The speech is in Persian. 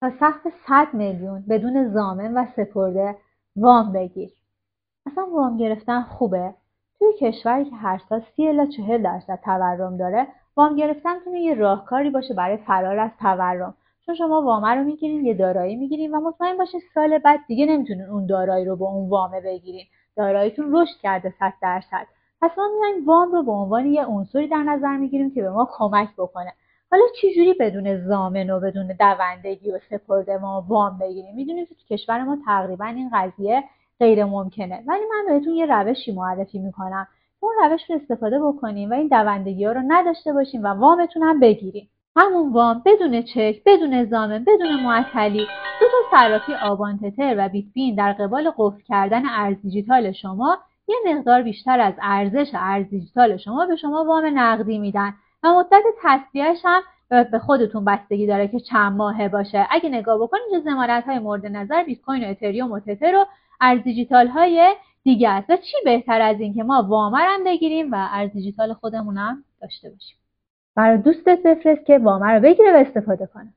تا سقف 100 میلیون بدون ضامن و سپرده وام بگیر. اصلا وام گرفتن خوبه. توی کشوری که هر سال 30 الی 40% تورم داره، وام گرفتن میتونه یه راهکاری باشه برای فرار از تورم. چون شما وام رو میگیرین، یه دارایی میگیرین و مطمئن باشین سال بعد دیگه نمیتونین اون دارایی رو با اون وام بگیرین. داراییتون رشد کرده 100%. پس ما میایم وام رو به عنوان یه عنصری در نظر میگیریم که به ما کمک بکنه. حالا چجوری بدون ضامن و بدون دوندگی و سپرده ما وام بگیریم؟ میدونید تو کشور ما تقریبا این قضیه غیر ممکنه، ولی من بهتون یه روشی معرفی میکنم که اون روش رو استفاده بکنیم و این دوندگی ها رو نداشته باشیم و وامتون هم بگیریم. همون وام بدون چک، بدون ضامن، بدون معطلی، دو تا صرافی آبان تتر و بیت کوین در قبال قفل کردن ارز دیجیتال شما یه مقدار بیشتر از ارزش ارز دیجیتال شما به شما وام نقدی میدن و مدت تسویه‌اش هم به خودتون بستگی داره که چند ماهه باشه. اگه نگاه بکنید ضمانت‌های مورد نظر بیت کوین و اتریوم و تتر و ارز دیجیتال‌های دیگه است و چی بهتر از این که ما وام هم بگیریم و ارز دیجیتال خودمون هم داشته باشیم. برای دوستت بفرست که وام رو بگیره و استفاده کنه.